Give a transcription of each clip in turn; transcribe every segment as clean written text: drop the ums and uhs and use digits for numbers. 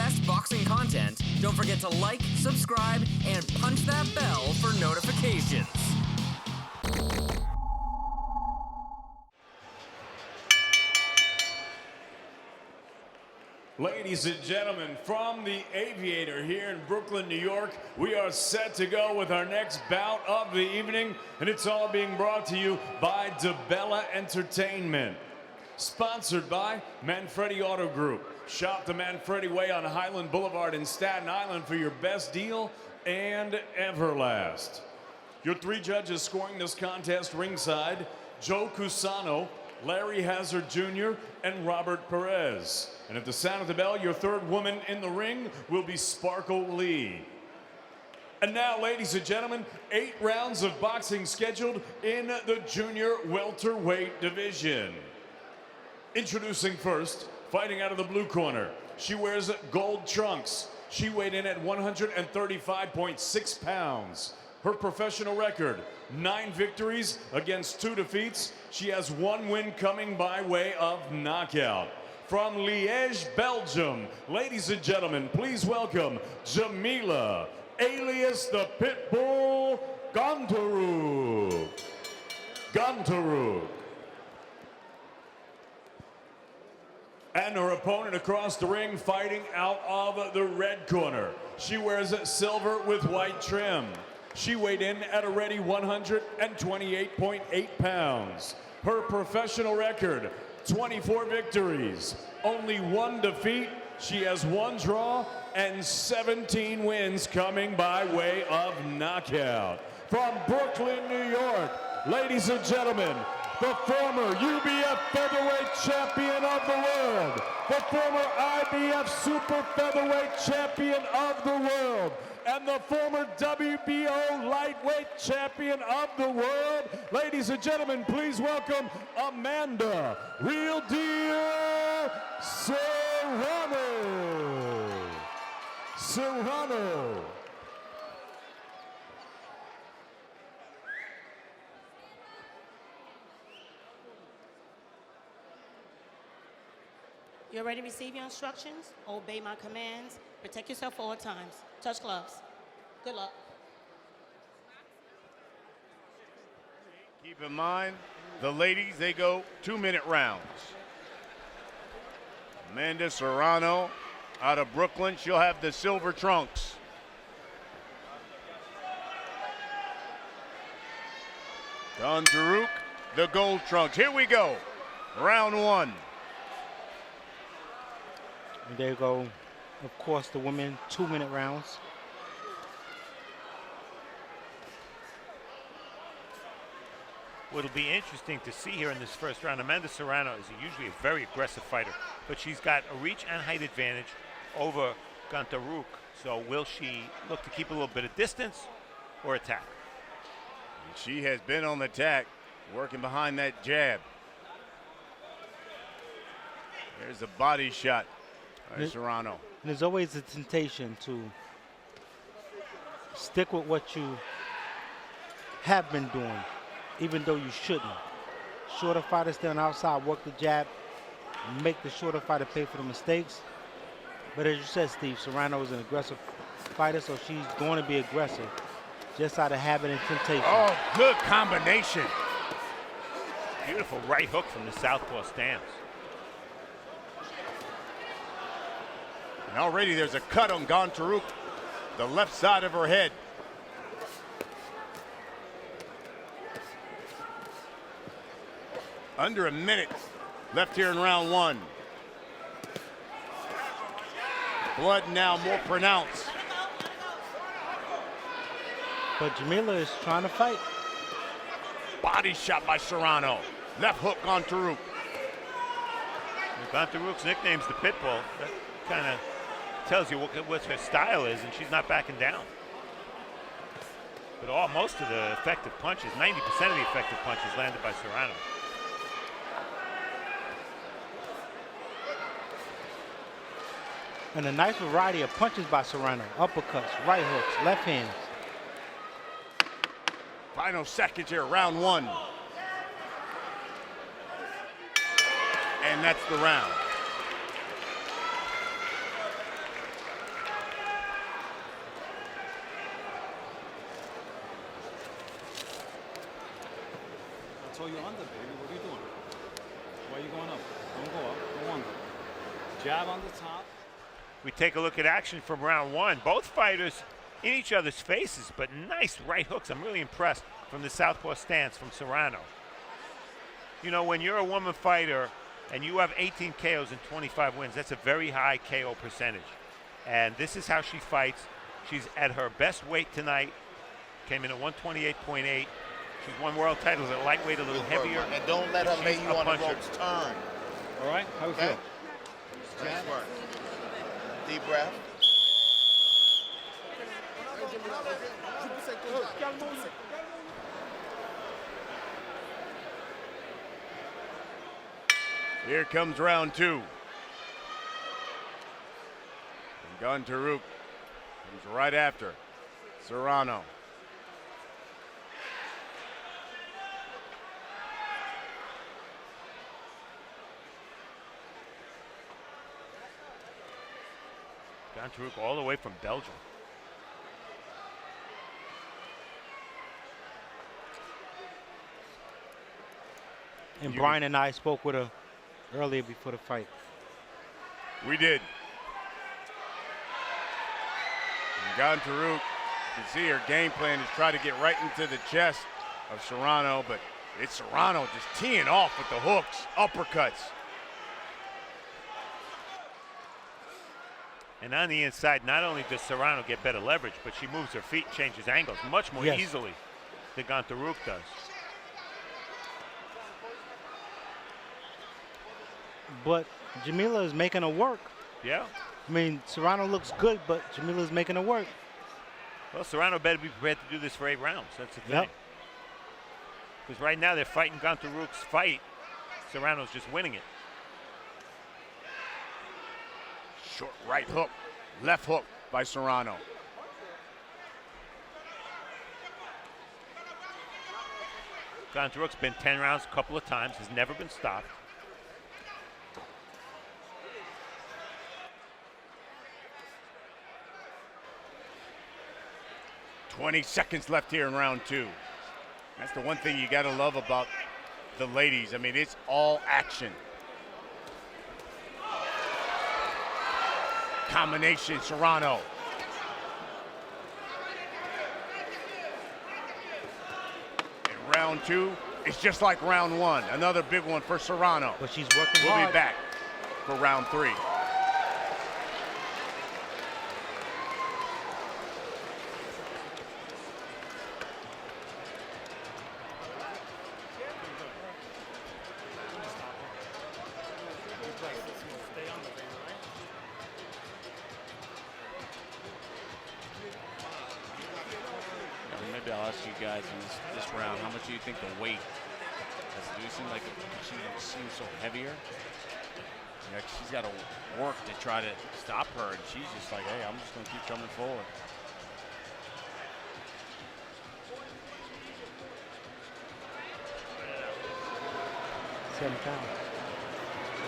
best boxing content, don't forget to like, subscribe, and punch that bell for notifications. Ladies and gentlemen, from the Aviator here in Brooklyn, New York, we are set to go with our next bout of the evening, and it's all being brought to you by DiBella Entertainment. Sponsored by Manfredi Auto Group. Shop the Manfredi Way on Highland Boulevard in Staten Island for your best deal and Everlast. Your three judges scoring this contest ringside: Joe Cusano, Larry Hazard Jr., and Robert Perez. And at the sound of the bell, your third woman in the ring will be Sparkle Lee. And now, ladies and gentlemen, 8 rounds of boxing scheduled in the junior welterweight division. Introducing first, fighting out of the blue corner. She wears gold trunks. She weighed in at 135.6 pounds. Her professional record, 9 victories against 2 defeats. She has 1 win coming by way of knockout. From Liège, Belgium, ladies and gentlemen, please welcome Djemilla, alias the Pitbull, Gontaruk. And her opponent across the ring, fighting out of the red corner. She wears silver with white trim. She weighed in at a ready 128.8 pounds. Her professional record, 24 victories, only 1 defeat. She has 1 draw and 17 wins coming by way of knockout. From Brooklyn, New York, ladies and gentlemen, the former UBF featherweight champion of the world, the former IBF super featherweight champion of the world, and the former WBO lightweight champion of the world. Ladies and gentlemen, please welcome Amanda Real Deal Serrano. You're ready to receive your instructions? Obey my commands. Protect yourself at all times. Touch gloves. Good luck. Keep in mind, the ladies, they go 2-minute rounds. Amanda Serrano out of Brooklyn. She'll have the silver trunks. Gontaruk, the gold trunks. Here we go. Round 1. And there you go, of course, the women 2-minute rounds. What'll be interesting to see here in this first round, Amanda Serrano is usually a very aggressive fighter, but she's got a reach and height advantage over Gontaruk. So will she look to keep a little bit of distance or attack? She has been on the attack, working behind that jab. There's a body shot by Serrano. And there's always a temptation to stick with what you have been doing, even though you shouldn't. Shorter fighters stay on the outside, work the jab, make the shorter fighter pay for the mistakes. But as you said, Steve, Serrano is an aggressive fighter, so she's going to be aggressive, just out of habit and temptation. Oh, good combination. Beautiful right hook from the southpaw stance. And already there's a cut on Gontaruk, the left side of her head. Under a minute left here in round 1. Blood now more pronounced. But Djemilla is trying to fight. Body shot by Serrano. Left hook on Gontaruk. Gontaruk's nickname's the Pitbull. That kind of tells you what her style is, and she's not backing down. But most of the effective punches, 90% of the effective punches landed by Serrano. And a nice variety of punches by Serrano. Uppercuts, right hooks, left hands. Final seconds here, round 1. And that's the round. saw you under, baby. What are you doing? Why are you going up? Don't go up. Go under. Jab on the top. We take a look at action from round one. Both fighters in each other's faces, but nice right hooks. I'm really impressed from the southpaw stance from Serrano. You know, when you're a woman fighter and you have 18 KOs and 25 wins, that's a very high KO percentage. And this is how she fights. She's at her best weight tonight. Came in at 128.8. She's won world titles at lightweight, a little heavier. And don't let her lay you on the ropes. Turn. All right? How we feel? Nice work. Deep breath. Here comes round two. And Gontaruk comes right after Serrano. Gontaruk all the way from Belgium. And Brian and I spoke with her earlier before the fight. We did. And Gontaruk, you can see her game plan is try to get right into the chest of Serrano, but it's Serrano just teeing off with the hooks, uppercuts. And on the inside, not only does Serrano get better leverage, but she moves her feet, changes angles much more easily than Gontaruk does. But Djemilla is making her work. Yeah. I mean, Serrano looks good, but Jamila's making her work. Well, Serrano better be prepared to do this for 8 rounds. That's the thing. Yep. Because right now they're fighting Gontaruk's fight. Serrano's just winning it. Short right hook, left hook by Serrano. Gontaruk's been 10 rounds a couple of times, has never been stopped. .20 seconds left here in round two. That's the one thing you gotta love about the ladies. I mean, it's all action. Combination, Serrano. And round two is just like round one. Another big one for Serrano. But she's working We'll hard. be back for round three. Maybe I'll ask you guys in this round, how much do you think the weight has to do? It seems like she seems so heavier. Like she's got to work to try to stop her, and she's just like, hey, I'm just going to keep coming forward.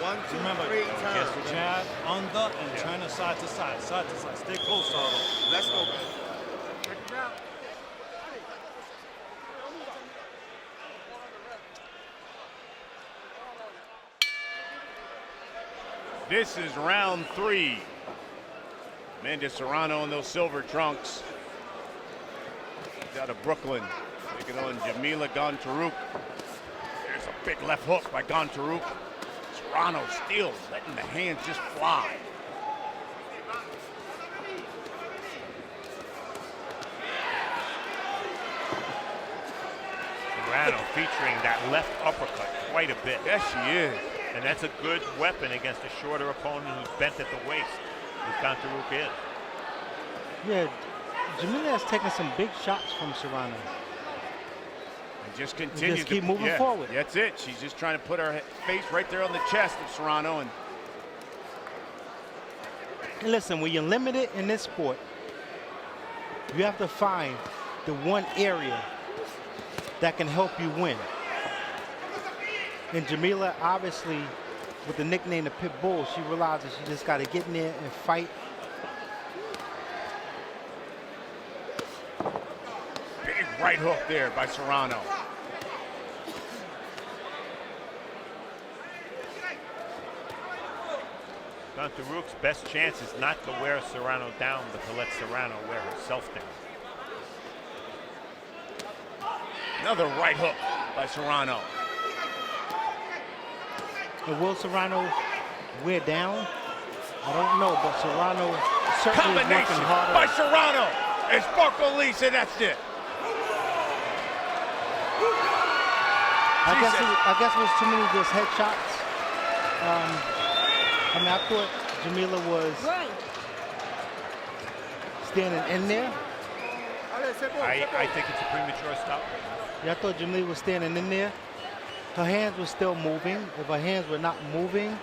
One, two, Remember, three, turn. yes, jab, under, and turn it side to side, side to side. Stay close, Sardo. Let's go. This is round three. Amanda Serrano in those silver trunks. She's out of Brooklyn, taking on Djemilla Gontaruk. There's a big left hook by Gontaruk. Serrano steals, letting the hands just fly. Serrano featuring that left uppercut quite a bit. Yes, she is. And that's a good weapon against a shorter opponent who's bent at the waist, as Gontaruk is. Yeah, Djemilla has taken some big shots from Serrano. And just continues Just keep to, moving forward. That's it. She's just trying to put her face right there on the chest of Serrano. And Listen, when you're limited in this sport, you have to find the one area that can help you win. And Djemilla, obviously, with the nickname of Pitbull, she realizes she just got to get in there and fight. big right hook there by Serrano. Gontaruk's best chance is not to wear Serrano down, but to let Serrano wear herself down. Another right hook by Serrano. And will Serrano wear down? I don't know, but Serrano certainly is working Combination harder. by Serrano. And Sparkle Lee said that's it. I guess it was too many just headshots. I mean, I thought Djemilla was standing in there. I think it's a premature stop. Yeah, I thought Djemilla was standing in there. Her hands were still moving. If her hands were not moving,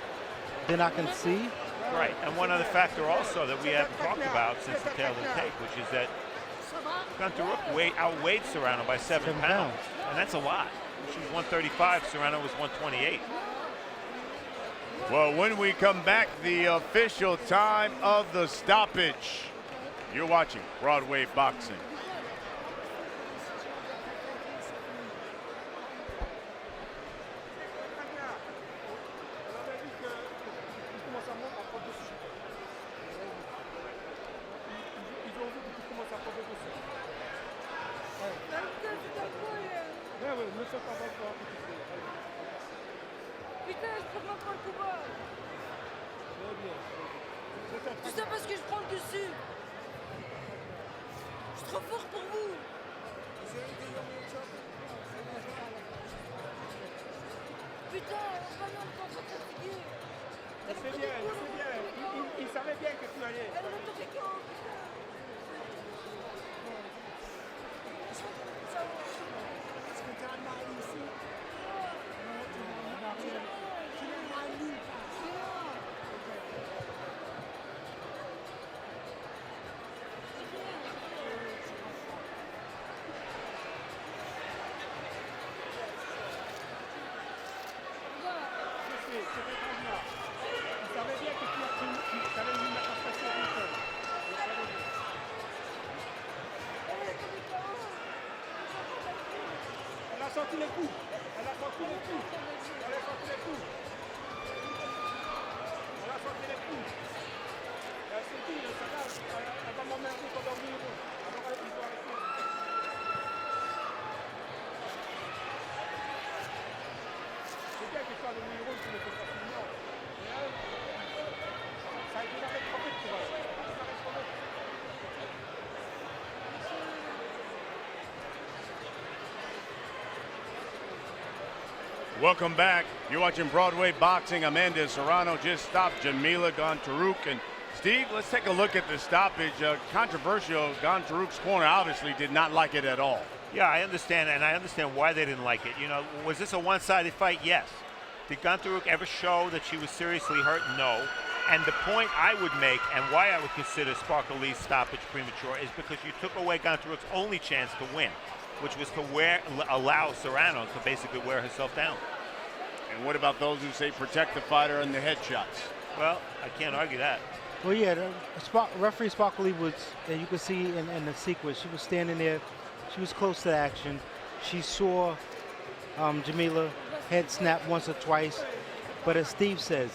then I can see. Right, and one other factor also that we haven't talked about since the tail of the tape, which is that Gontaruk outweighed Serrano by 7 pounds, and that's a lot. She was 135, Serrano was 128. Well, when we come back, the official time of the stoppage. You're watching Broadway Boxing. Putain, je prends pas le combat. Tout ça parce que je prends le dessus. Je suis trop fort pour vous. Putain, vraiment, le temps trop fatigué. Je sais bien. Il savait bien que tu allais. Elle me fait quand? Elle a sorti les coups. Elle a sorti les coups. Elle a sorti les coups. Elle a sorti les coups. Elle s'est dit, elle va m'emmerder pendant 10 minutes. Alors il faut arrêter. C'est bien que tu as le numéro, tu le fais facilement. Mais elle, ça a été la même trompette pour elle. Welcome back. You're watching Broadway Boxing. Amanda Serrano just stopped Djemilla Gontaruk. And Steve, let's take a look at the stoppage. Controversial. Gontaruk's corner obviously did not like it at all. Yeah, I understand, and I understand why they didn't like it. You know, was this a one-sided fight? Yes. Did Gontaruk ever show that she was seriously hurt? No. And the point I would make, and why I would consider Sparkle Lee's stoppage premature, is because you took away Gontaruk's only chance to win, which was to allow Serrano to basically wear herself down. And what about those who say protect the fighter and the headshots? Well, I can't argue that. Well, yeah, referee Sparkle Lee was, and you can see in the sequence, she was standing there. She was close to the action. She saw Djemilla head snap once or twice. But as Steve says,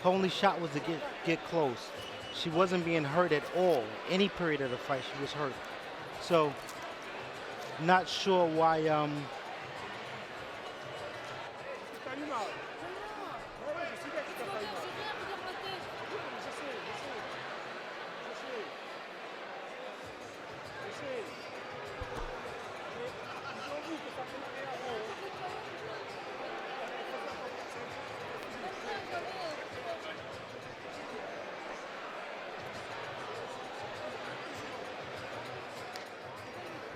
her only shot was to get close. She wasn't being hurt at all. Any period of the fight, she was hurt. So, not sure why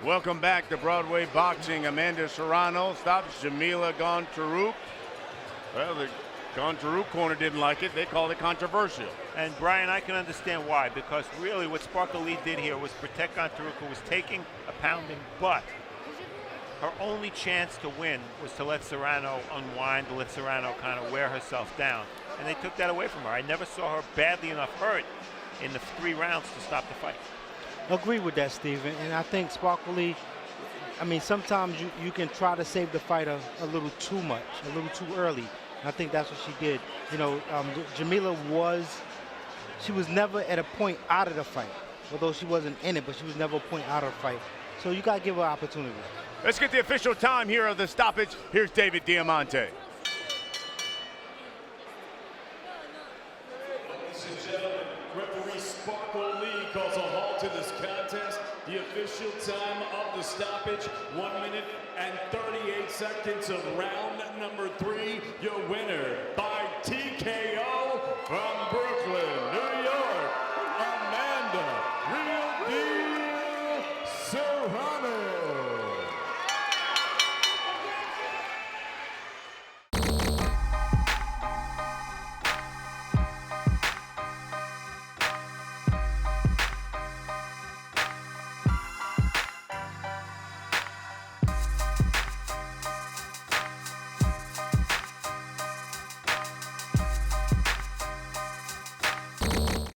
Welcome back to Broadway Boxing. Amanda Serrano stops Djemilla Gontaruk. Well, the Gontaruk corner didn't like it. They called it controversial. And Brian, I can understand why, because really what Sparkle Lee did here was protect Gontaruk, who was taking a pounding, but her only chance to win was to let Serrano unwind, to let Serrano kind of wear herself down. And they took that away from her. I never saw her badly enough hurt in the 3 rounds to stop the fight. Agree with that, Steven. And I think Sparkle Lee, I mean, sometimes you can try to save the fight a little too much, a little too early. And I think that's what she did. You know, Djemilla she was never at a point out of the fight, although she wasn't in it, but she was never a point out of the fight. So you got to give her opportunity. Let's get the official time here of the stoppage. Here's David Diamante. Ladies and gentlemen, referee Sparkle Lee calls a halt to this contest. The official time of the stoppage, 1 minute and 38 seconds of round number 3. Your winner by